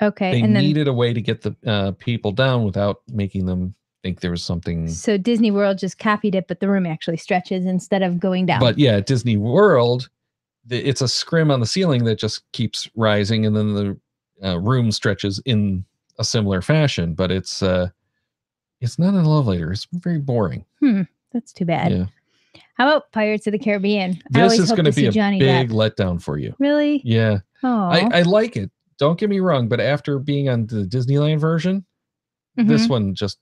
Okay. They needed a way to get the people down without making them think there was something. So Disney World just copied it, but the room actually stretches instead of going down. But yeah, at Disney World, it's a scrim on the ceiling that just keeps rising, and then the room stretches in a similar fashion. But it's not an elevator. It's very boring. That's too bad. Yeah. How about Pirates of the Caribbean? This is going to be a big letdown for you. Really? Yeah. Oh. I like it. Don't get me wrong, but after being on the Disneyland version, this one just.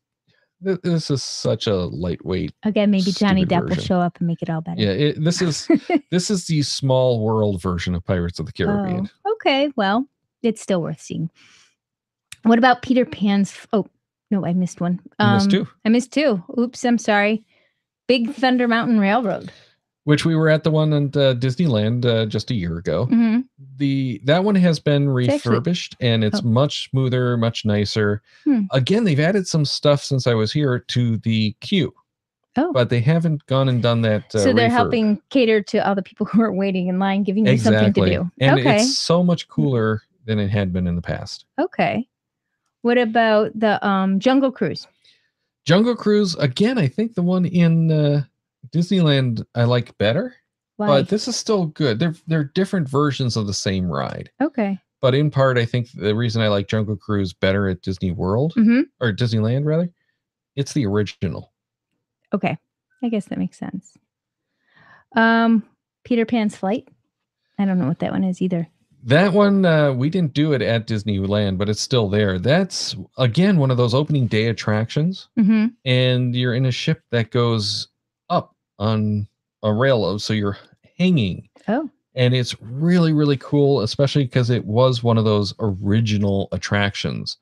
This is such a lightweight. Again, maybe Johnny Depp version. will show up and make it all better. Yeah, this is the small world version of Pirates of the Caribbean. Oh, okay, well, it's still worth seeing. What about Peter Pan's? Oh no, I missed one. You missed 2. I missed 2. Oops, I'm sorry. Big Thunder Mountain Railroad. which we were at the one in Disneyland just a year ago. Mm-hmm. That one has been refurbished and it's much smoother, much nicer. Again, they've added some stuff since I was here to the queue. Oh, but they haven't gone and done that. So they're helping cater to all the people who are waiting in line, giving you something to do. And it's so much cooler than it had been in the past. Okay. What about the Jungle Cruise? Jungle Cruise, again, I think the one in Disneyland I like better. Why? But this is still good. They're different versions of the same ride. Okay. But in part, I think the reason I like Jungle Cruise better at Disney World, or Disneyland rather, it's the original. Okay. I guess that makes sense. Peter Pan's Flight. I don't know what that one is either. That one, we didn't do it at Disneyland, but it's still there. That's, again, one of those opening day attractions. And you're in a ship that goes up on a rail, so you're hanging. Oh. And it's really, really cool, especially because it was one of those original attractions.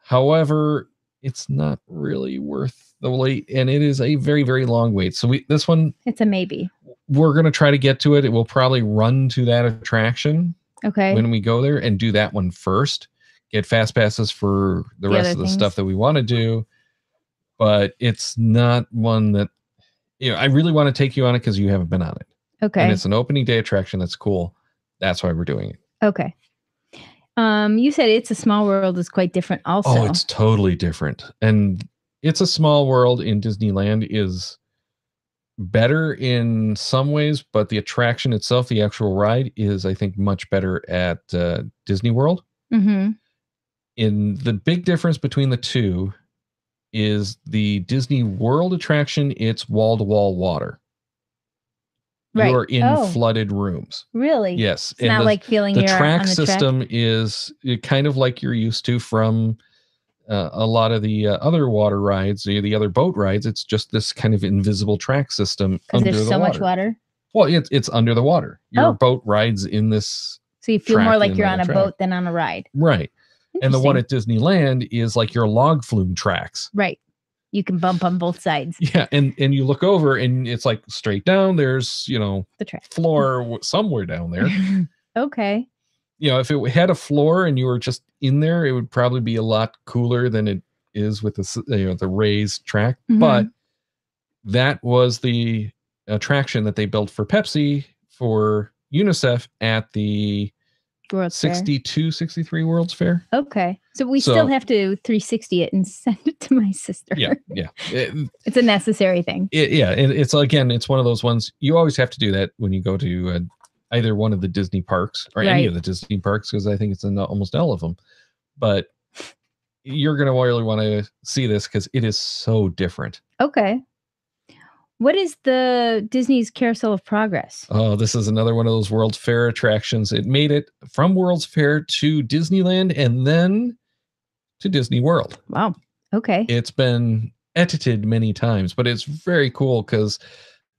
However, it's not really worth the wait, and it is a very, very long wait. So this one, it's a maybe. We're going to try to get to it. It will probably run to that attraction. Okay. When we go there and do that one first, get fast passes for the rest of the stuff that we want to do. But it's not one that, I really want to take you on it because you haven't been on it. Okay. And it's an opening day attraction. That's cool. That's why we're doing it. Okay. You said It's a Small World is quite different also. Oh, it's totally different. And It's a Small World in Disneyland is better in some ways, but the attraction itself, the actual ride, is, I think, much better at Disney World. In the big difference between the two is the Disney World attraction, it's wall-to-wall water. Right. You're in flooded rooms. Really? Yes. It's not like feeling the you're track on the system is kind of like you're used to from a lot of the other water rides, the other boat rides. It's just this kind of invisible track system under the water. There's so much water? Well, it's under the water. Your boat rides in this. So you feel more like you're on a boat than on a ride. Right. And the one at Disneyland is like your log flume tracks. Right. You can bump on both sides. Yeah, and you look over and it's like straight down. There's, the track floor somewhere down there. Okay. If it had a floor and you were just in there, it would probably be a lot cooler than it is with the raised track. But that was the attraction that they built for Pepsi for UNICEF at the World's 63 World's Fair. Okay. So we still have to 360 it and send it to my sister. Yeah. It's a necessary thing. And it's one of those ones you always have to do that when you go to either one of the Disney parks or any of the Disney parks, because I think it's in almost all of them. But you're going to really want to see this because it is so different. Okay. What is the Disney's Carousel of Progress? Oh, this is another one of those World's Fair attractions. It made it from World's Fair to Disneyland and then to Disney World. Wow. Okay. It's been edited many times, but it's very cool because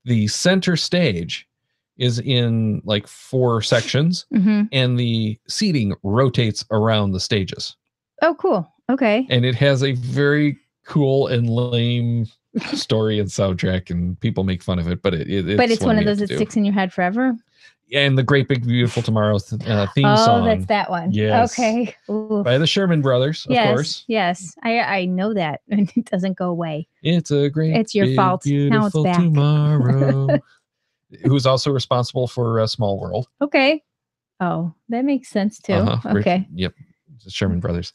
the center stage is in like 4 sections and the seating rotates around the stages. Oh, cool. Okay. And it has a very cool and lame story and soundtrack, and people make fun of it, but it's one of those that sticks in your head forever. And the Great Big Beautiful Tomorrow theme song. Oh, that's that one. Yes. Okay. Ooh. By the Sherman Brothers, of course. Yes. I know that, and it doesn't go away. It's a great. It's your fault. Now it's back. Tomorrow. Who's also responsible for Small World. Okay. Oh, that makes sense too. Okay. Yep. The Sherman Brothers.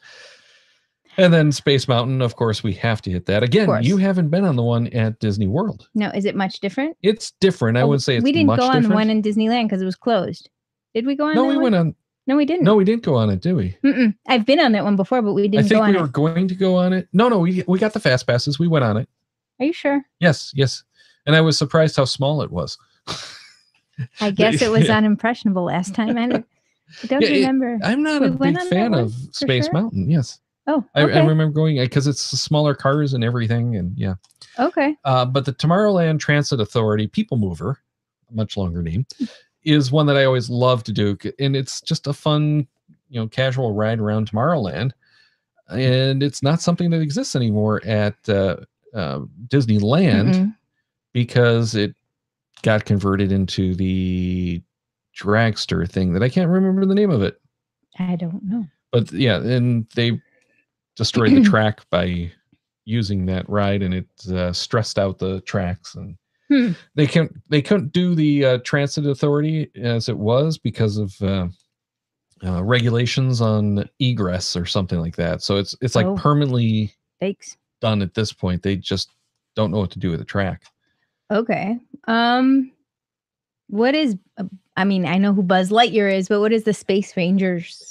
And then Space Mountain, of course, we have to hit that. Again, you haven't been on the one at Disney World. No, is it much different? It's different. I would say it's much different. We didn't go on the one in Disneyland because it was closed. Did we go on? No, we went on. No, we didn't. No, we didn't go on it, did we? I've been on that one before, but we didn't go on it. I think we were going to go on it. No, we got the fast passes. We went on it. Are you sure? Yes. And I was surprised how small it was. I guess it was unimpressionable last time. I don't remember. I'm not a big fan of Space Mountain. Yes. Oh, okay. I remember going because it's smaller cars and everything, and yeah. Okay. But the Tomorrowland Transit Authority People Mover, a much longer name, is one that I always love to do, and it's just a fun, casual ride around Tomorrowland, and it's not something that exists anymore at Disneyland because it got converted into the dragster thing that I can't remember the name of it. I don't know. But yeah, and they destroyed the track by using that ride, and it stressed out the tracks, and they couldn't do the transit authority as it was because of regulations on egress or something like that. So it's like permanently done at this point. They just don't know what to do with the track. Okay. What is? I mean, I know who Buzz Lightyear is, but what is the Space Rangers?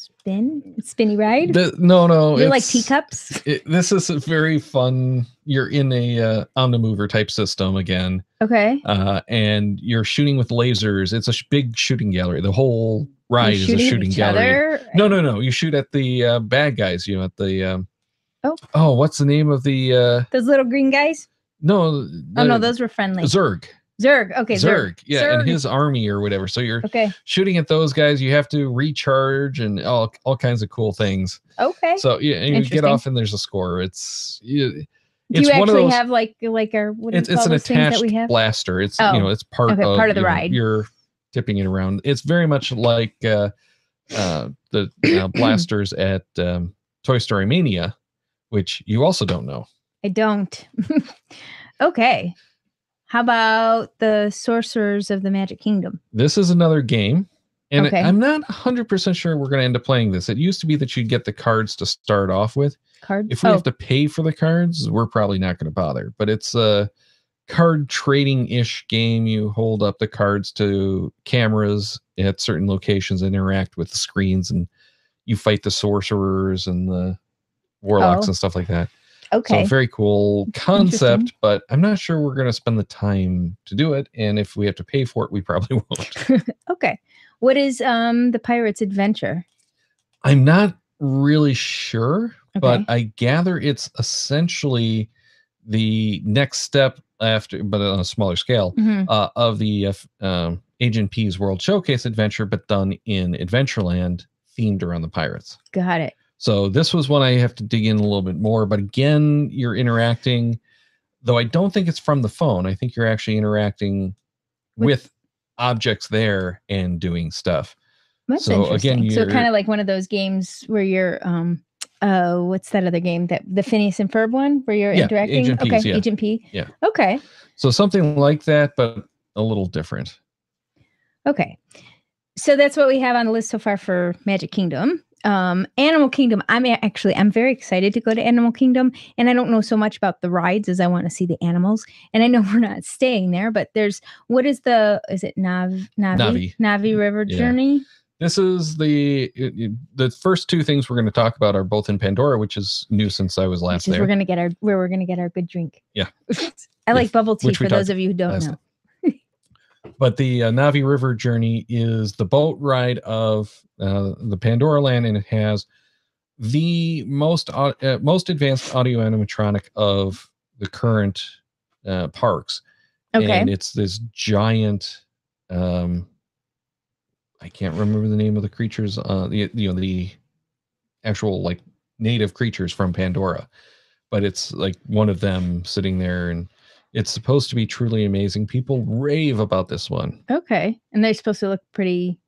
Spinny ride? No. You're like teacups? This is a very fun. You're in a Omnimover type system again. Okay. And you're shooting with lasers. It's a big shooting gallery. The whole ride is a shooting gallery. No. You shoot at the bad guys. You know, at the. What's the name of the? Those little green guys? No. No, those were friendly. Zurg. Okay, Zurg. Yeah, Zurg. And his army or whatever. So you're shooting at those guys. You have to recharge and all kinds of cool things. Okay. So yeah, and you get off and there's a score. It's do you actually have like our it's an attached blaster. It's it's part of the ride. You're tipping it around. It's very much like the blasters at Toy Story Mania, which you also don't know. I don't. Okay. How about the Sorcerers of the Magic Kingdom? This is another game. And I'm not 100% sure we're going to end up playing this. It used to be that you'd get the cards to start off with. Cards? If we have to pay for the cards, we're probably not going to bother. But it's a card trading-ish game. You hold up the cards to cameras at certain locations and interact with the screens. And you fight the sorcerers and the warlocks and stuff like that. Okay. So very cool concept, but I'm not sure we're going to spend the time to do it. And if we have to pay for it, we probably won't. Okay. What is the Pirate's Adventure? I'm not really sure, but I gather it's essentially the next step after, but on a smaller scale, of the Agent P's World Showcase Adventure, but done in Adventureland, themed around the pirates. Got it. So this was one I have to dig in a little bit more, but again, you're interacting, though I don't think it's from the phone. I think you're actually interacting with objects there and doing stuff. That's interesting. So kind of like one of those games where you're, what's that other game, that the Phineas and Ferb one where you're interacting? Agent P's, Agent P. Yeah. Okay. So something like that, but a little different. Okay. So that's what we have on the list so far for Magic Kingdom. Animal Kingdom. I'm very excited to go to Animal Kingdom, and I don't know so much about the rides as I want to see the animals. And I know we're not staying there, but is it Navi River Journey? This is the first two things we're going to talk about are both in Pandora, which is new since I was last there. We're going to get our good drink. Yeah. I like bubble tea for those of you who don't know. But the Navi River Journey is the boat ride of the Pandora Land, and it has the most advanced audio animatronic of the current parks. Okay. And it's this giant, I can't remember the name of the creatures, the actual like native creatures from Pandora, but it's like one of them sitting there, and it's supposed to be truly amazing. People rave about this one. Okay. And they're supposed to look pretty.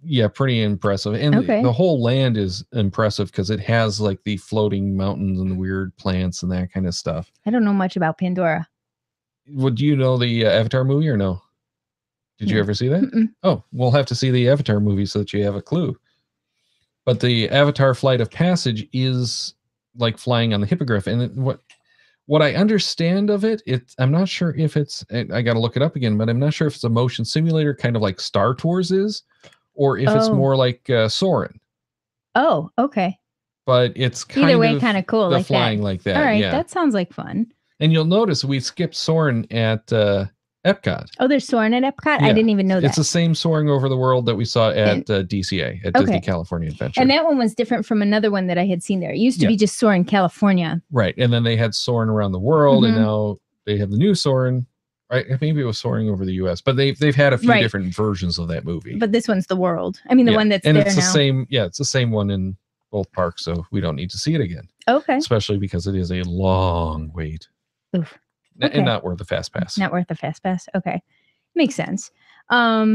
Yeah, pretty impressive. And the whole land is impressive because it has like the floating mountains and the weird plants and that kind of stuff. I don't know much about Pandora. Would you know the Avatar movie or no? Did you ever see that? Mm-mm. Oh, we'll have to see the Avatar movie so that you have a clue. But the Avatar Flight of Passage is like flying on the hippogriff. And what I understand of it, I'm not sure if it's, I got to look it up again, but I'm not sure if it's a motion simulator, kind of like Star Tours is, or if it's more like Soarin'. Oh, okay. But it's kind of cool, like flying like that. All right, that sounds like fun. And you'll notice we skipped Soarin' at Epcot. Oh, there's Soarin' at Epcot? Yeah. I didn't even know that. It's the same Soaring Over the World that we saw at DCA, at Disney California Adventure. And that one was different from another one that I had seen there. It used to be just Soarin' California. Right. And then they had Soarin' Around the World, and now they have the new Soarin'. Right. Maybe it was Soaring Over the US, but they've had a few different versions of that movie. But this one's the world. I mean, the one that's and there it's now. The same. Yeah, it's the same one in both parks, so we don't need to see it again. Okay. Especially because it is a long wait. Oof. And not worth the fast pass. Not worth the fast pass. Okay. Makes sense. Are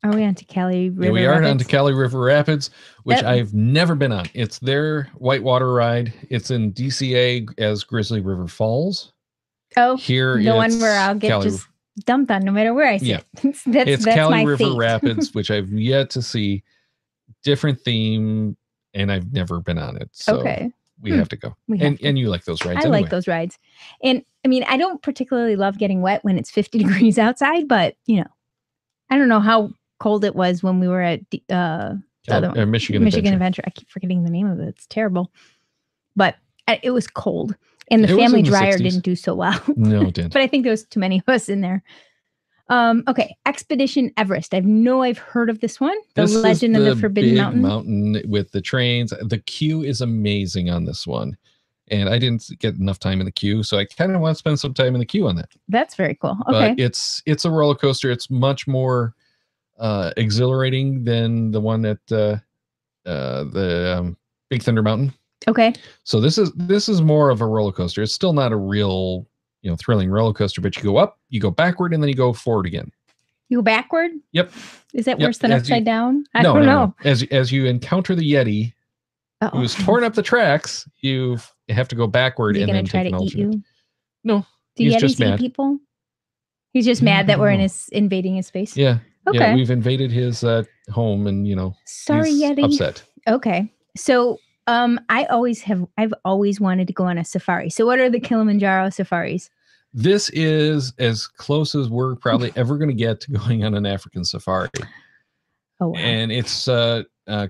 we on to Cali River? Yeah, we are Rapids? on to Cali River Rapids, which I've never been on. It's their whitewater ride. It's in DCA as Grizzly River Falls. Oh, here the one where I'll get just dumped on no matter where I sit. Yeah. that's Cali my River fate. Rapids, which I've yet to see. Different theme, and I've never been on it. So okay. We have to go. And you like those rides I like those rides. And I mean, I don't particularly love getting wet when it's 50 degrees outside, but you know, I don't know how cold it was when we were at Michigan Adventure. I keep forgetting the name of it. It's terrible. But it was cold. And the family dryer didn't do so well. No, it didn't. But I think there was too many of us in there. Okay, Expedition Everest. I've heard of this one. The Legend of the Forbidden Mountain with the trains. The queue is amazing on this one. And I didn't get enough time in the queue, so I kind of want to spend some time in the queue on that. That's very cool. Okay. But it's a roller coaster. It's much more exhilarating than the one at the Big Thunder Mountain. Okay. So this is more of a roller coaster. It's still not a real, thrilling roller coaster, but you go up, you go backward, and then you go forward again. You go backward? Yep. Is that worse than upside down? I don't know. No. As you encounter the Yeti, who's torn up the tracks, you have to go backward and then take an alternate. Is he going to try to eat you? No. Do Yetis eat people? He's just mad that we're invading his space? Yeah. Okay. Yeah, we've invaded his home, and sorry, he's Yeti. Upset. Okay. So I've always wanted to go on a safari. So what are the Kilimanjaro safaris? This is as close as we're probably ever going to get to going on an African safari. Oh, wow. And it's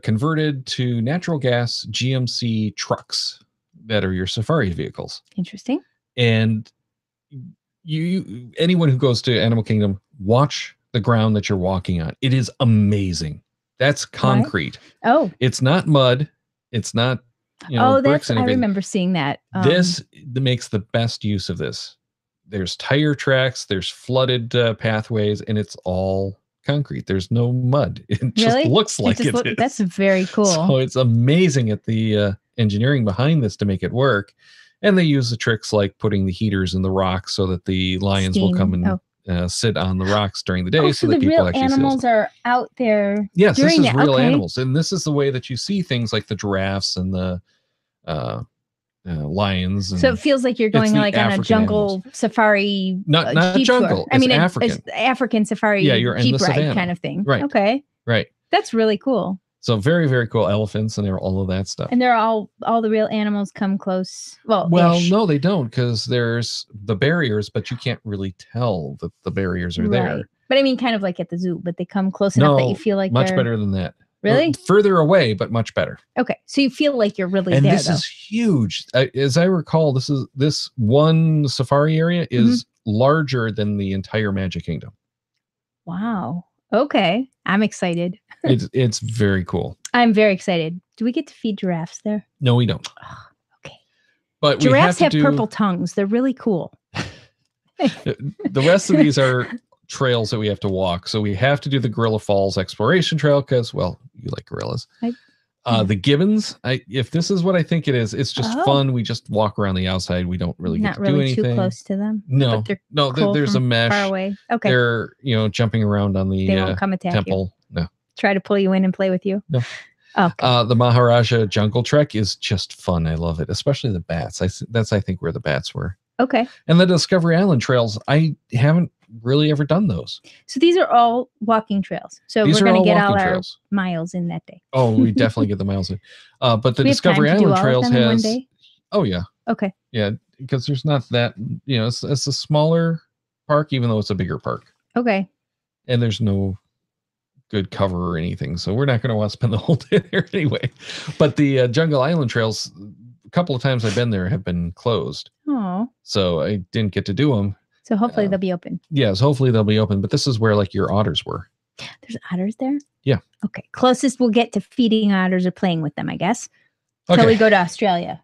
converted to natural gas GMC trucks that are your safari vehicles. Interesting. And anyone who goes to Animal Kingdom, watch the ground that you're walking on. It is amazing. That's concrete. What? Oh, it's not mud. It's not, bricks and everything. I remember seeing that. This makes the best use of this. There's tire tracks, there's flooded pathways, and it's all concrete. There's no mud. It just looks like it is. That's very cool. So it's amazing at the engineering behind this to make it work. And they use the tricks like putting the heaters in the rocks so that the lions will come and sit on the rocks during the day. So that the people real actually animals are out there. Yes, this is real animals. And this is the way that you see things like the giraffes and the lions. And so it feels like you're going like on a jungle safari. Not Jeep jungle. Tour. African. It's African safari you're Jeep ride kind of thing. Right. Okay. Right. That's really cool. So very, very cool elephants and all of that stuff. And they're all the real animals come close. Well, no, they don't, because there's the barriers, but you can't really tell that the barriers are there. But I mean, kind of like at the zoo, but they come close enough that you feel like much better than that. Really? Further away, but much better. Okay, so you feel like you're really there. And this is huge. As I recall, this one safari area is larger than the entire Magic Kingdom. Wow. Okay, I'm excited. It's very cool. I'm very excited. Do we get to feed giraffes there? No, we don't. Oh, okay. But giraffes have purple tongues. They're really cool. The rest of these are trails that we have to walk. So we have to do the Gorilla Falls Exploration Trail because, well, you like gorillas. The gibbons, if this is what I think it is, it's just fun. We just walk around the outside. We don't really get to do anything. Too close to them. No, cool there's a mesh. Far away. Okay. They're jumping around on the they won't come attack temple. You. No. Try to pull you in and play with you. No. Okay. The Maharaja Jungle Trek is just fun. I love it, especially the bats. That's I think where the bats were. Okay. And the Discovery Island trails, I haven't really ever done those. So these are all walking trails. So we're going to get all our miles in that day. Oh, we definitely get the miles in. But the Discovery Island trails has. One day? Oh yeah. Okay. Yeah, because there's not that. It's a smaller park, even though it's a bigger park. Okay. And there's no good cover or anything, so we're not going to want to spend the whole day there anyway. But the Jungle Island trails, a couple of times I've been there, have been closed. Oh. So I didn't get to do them. So hopefully they'll be open. Yes, hopefully they'll be open. But this is where your otters were. There's otters there? Yeah. Okay. Closest we'll get to feeding otters or playing with them, I guess. Okay. Until we go to Australia.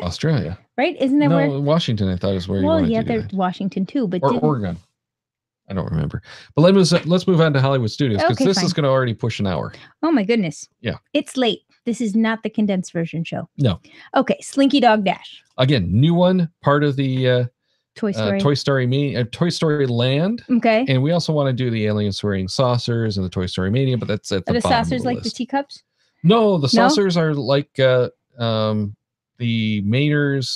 Australia. Right? Isn't that where? Washington, I thought is where you wanted to do that. Well, yeah, there's Washington too. But or Oregon. I don't remember. But let's move on to Hollywood Studios, because this is going to already push an hour. Oh my goodness. Yeah. It's late. This is not the condensed version show. No. Okay. Slinky Dog Dash. Again, new one, part of the Toy Story. Toy Story Land. Okay. And we also want to do the Alien Swirling Saucers and the Toy Story Mania, but that's at the bottom saucers of the like list. the teacups? No, the saucers are like the Maynard's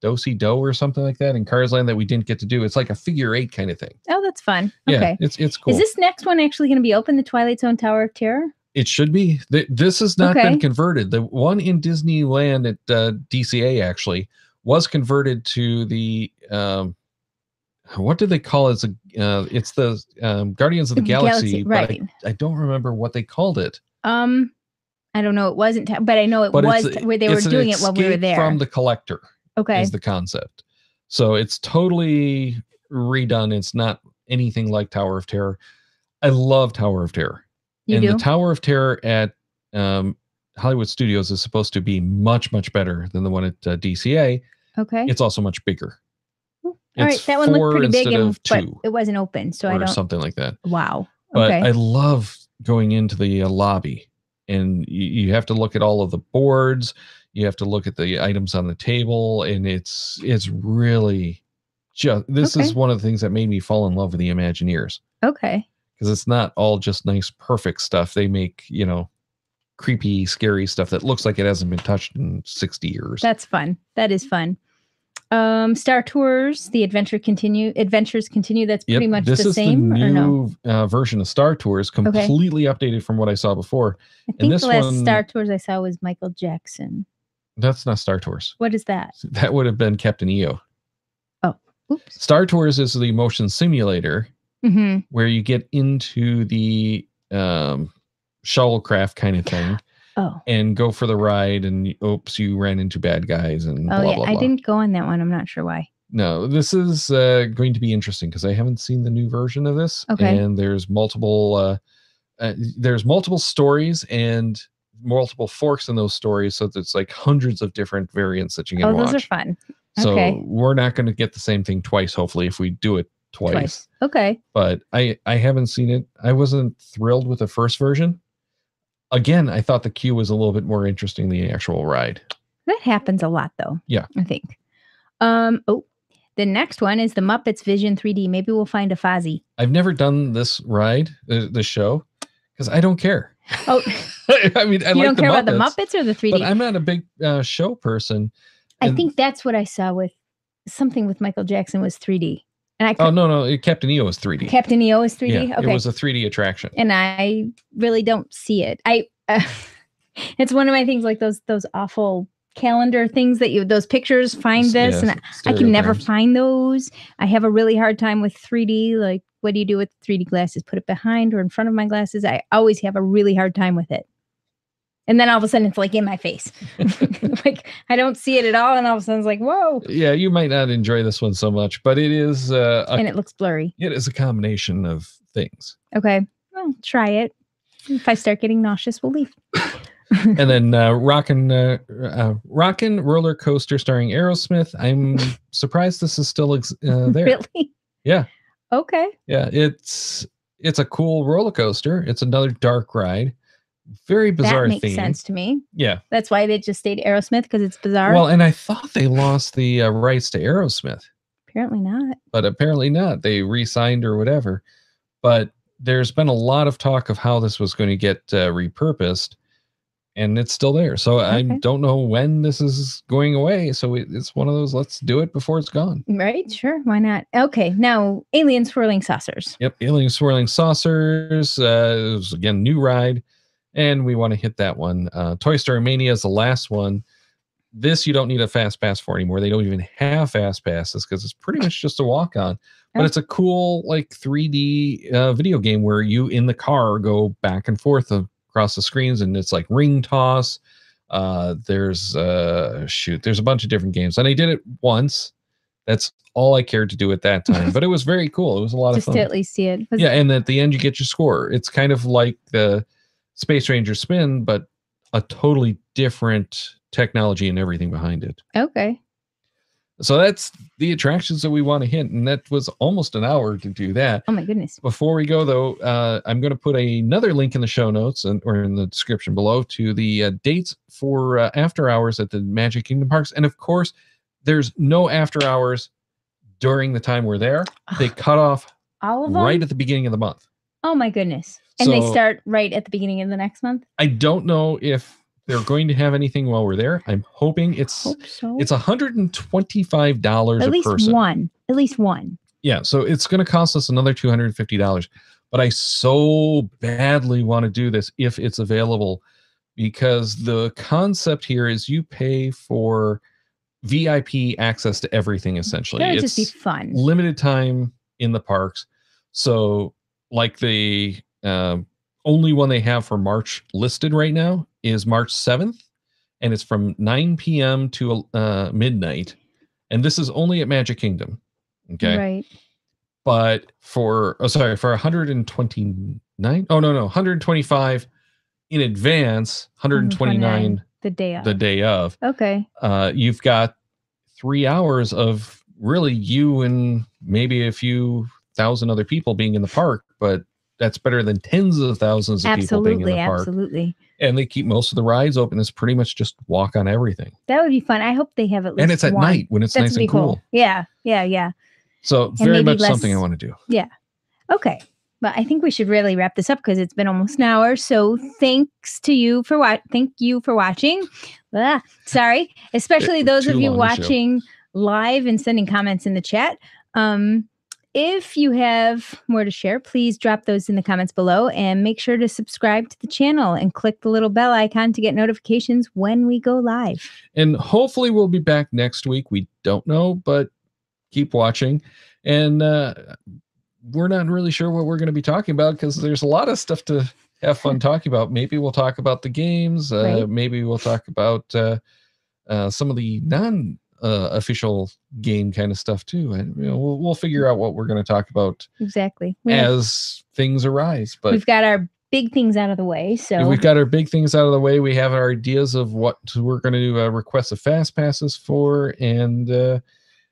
Do-Si Do or something like that in Cars Land that we didn't get to do. It's like a figure 8 kind of thing. Oh, that's fun. Yeah, okay. It's cool. Is this next one actually going to be open, the Twilight Zone Tower of Terror? It should be. This has not been converted. The one in Disneyland at DCA actually was converted to the what do they call it? It's the Guardians of the Galaxy, right? But I don't remember what they called it. I don't know. It wasn't, but I know it was where they were doing it while we were there. From the collector. Okay. Is the concept. So it's totally redone. It's not anything like Tower of Terror. I love Tower of Terror. The Tower of Terror at Hollywood Studios is supposed to be much, much better than the one at DCA. Okay. It's also much bigger. All right. That one looked pretty big, but it wasn't open. So I don't. Or something like that. Wow. But I love going into the lobby. And you have to look at all of the boards. You have to look at the items on the table. And it's really just, this is one of the things that made me fall in love with the Imagineers. Okay. Because it's not all just nice, perfect stuff. They make, creepy, scary stuff that looks like it hasn't been touched in 60 years. That's fun. That is fun. Star Tours, the Adventures Continue. That's pretty much the same. This is the new version of Star Tours, completely updated from what I saw before. I think the last Star Tours I saw was Michael Jackson. That's not Star Tours. What is that? That would have been Captain EO. Oh, oops. Star Tours is the motion simulator where you get into the shuttlecraft kind of thing. And go for the ride, and oops, you ran into bad guys, and blah, blah, blah. I didn't go on that one. I'm not sure why. No, this is going to be interesting because I haven't seen the new version of this. Okay. And there's multiple stories and multiple forks in those stories, so there's like hundreds of different variants that you can watch. Those are fun. So we're not going to get the same thing twice, hopefully, if we do it twice. Okay. But I haven't seen it. I wasn't thrilled with the first version. Again, I thought the queue was a little bit more interesting than the actual ride. That happens a lot, though. Yeah. I think. The next one is the Muppets Vision 3D. Maybe we'll find a Fozzie. I've never done this ride, the show, because I don't care. Oh, I mean, you don't care about the Muppets or the 3D? But I'm not a big show person. I think that's what I saw with something with Michael Jackson was 3D. And no, Captain EO is 3D. Captain EO is 3D? Yeah, okay. It was a 3D attraction. And I really don't see it. It's one of my things, like those awful calendar things that those pictures find this, and I can never find those. I have a really hard time with 3D. Like, what do you do with 3D glasses? Put it behind or in front of my glasses? I always have a really hard time with it. And then all of a sudden it's like in my face. Like I don't see it at all. And all of a sudden it's like, whoa. Yeah, you might not enjoy this one so much, but it is and it looks blurry. It is a combination of things. Okay. Well, try it. If I start getting nauseous, we'll leave. And then Rockin' Roller Coaster starring Aerosmith. I'm surprised this is still there. Really? Yeah. Okay. Yeah, it's a cool roller coaster. It's another dark ride. Very bizarre theme. That makes sense to me. Yeah. That's why they just stayed Aerosmith, because it's bizarre. Well, and I thought they lost the rights to Aerosmith. Apparently not. But apparently not. They re-signed or whatever. But there's been a lot of talk of how this was going to get repurposed, and it's still there. So I don't know when this is going away. So it's one of those, let's do it before it's gone. Right? Sure. Why not? Okay. Now, Alien Swirling Saucers. Yep. Alien Swirling Saucers. It was, again, new ride. And we want to hit that one. Toy Story Mania is the last one. This you don't need a fast pass for anymore. They don't even have fast passes because it's pretty much just a walk on. But it's a cool like 3D video game where you in the car go back and forth across the screens, and it's like ring toss. There's a bunch of different games, and I did it once. That's all I cared to do at that time, but it was very cool. It was a lot of fun. Just to at least see it. Yeah, and at the end you get your score. It's kind of like the Space Ranger Spin, but a totally different technology and everything behind it. Okay. So that's the attractions that we want to hit, and that was almost an hour to do that. Oh my goodness. Before we go though, I'm going to put another link in the show notes or in the description below to the dates for after hours at the Magic Kingdom parks. And of course, there's no after hours during the time we're there. They cut off all of them right at the beginning of the month. Oh my goodness. And they start right at the beginning of the next month? I don't know if they're going to have anything while we're there. I'm hoping it's $125 a person. At least one. Yeah, so it's going to cost us another $250. But I so badly want to do this if it's available, because the concept here is you pay for VIP access to everything, essentially. That would just be fun. Limited time in the parks. So like the only one they have for March listed right now is March 7th, and it's from 9 p.m. to midnight. And this is only at Magic Kingdom. Okay. Right. But for 125 in advance, 129 the day of. Okay. You've got 3 hours of really you and maybe a few thousand other people being in the park, but that's better than tens of thousands of people being in the park. Absolutely. And they keep most of the rides open. It's pretty much just walk on everything. That would be fun. I hope they have at least And it's at night when it's nice and cool. Yeah. So very much something I want to do. Yeah. Okay. But I think we should really wrap this up because it's been almost an hour. So thank you for watching. Sorry. Especially those of you watching live and sending comments in the chat. If you have more to share, please drop those in the comments below, and make sure to subscribe to the channel and click the little bell icon to get notifications when we go live. And hopefully we'll be back next week. We don't know, but keep watching. And we're not really sure what we're going to be talking about because there's a lot of stuff to have fun talking about. Maybe we'll talk about the games. Right. Maybe we'll talk about some of the official game kind of stuff too, and we'll figure out what we're going to talk about exactly as things arise. But we've got our big things out of the way. So we've got our big things out of the way. We have our ideas of what we're going to do requests of fast passes for, and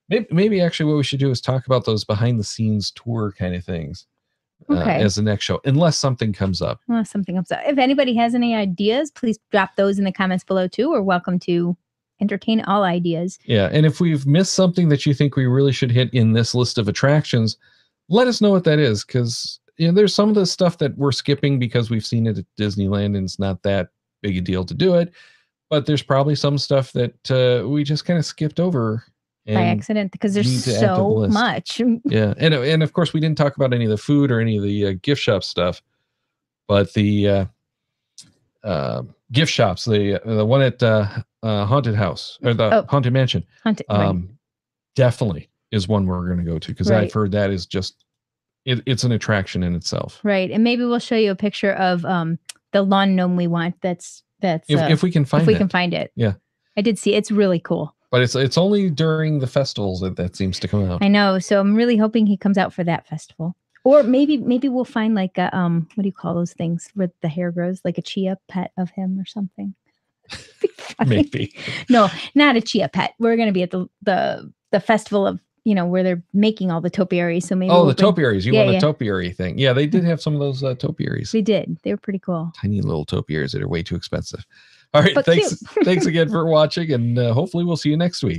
maybe actually what we should do is talk about those behind the scenes tour kind of things as the next show, unless something comes up. If anybody has any ideas, please drop those in the comments below too. We're welcome to entertain all ideas. Yeah. And if we've missed something that you think we really should hit in this list of attractions, let us know what that is. Because there's some of the stuff that we're skipping because we've seen it at Disneyland and it's not that big a deal to do it. But there's probably some stuff that we just kind of skipped over by accident because there's so much. Yeah. And of course we didn't talk about any of the food or any of the gift shop stuff, but the gift shops, the one at Haunted House or the Haunted Mansion, definitely is one we're going to go to because I've heard that is just it's an attraction in itself. Right. And maybe we'll show you a picture of the lawn gnome we want. That's if we can find it. Yeah. I did see it's really cool. But it's only during the festivals that seems to come out. I know. So I'm really hoping he comes out for that festival. Or maybe we'll find like a what do you call those things where the hair grows, like a chia pet of him or something. Maybe. No, not a chia pet. We're going to be at the festival of where they're making all the topiaries. So maybe the topiaries. You want a topiary thing? Yeah, they did have some of those topiaries. They did. They were pretty cool. Tiny little topiaries that are way too expensive. All right, thanks again for watching, and hopefully we'll see you next week.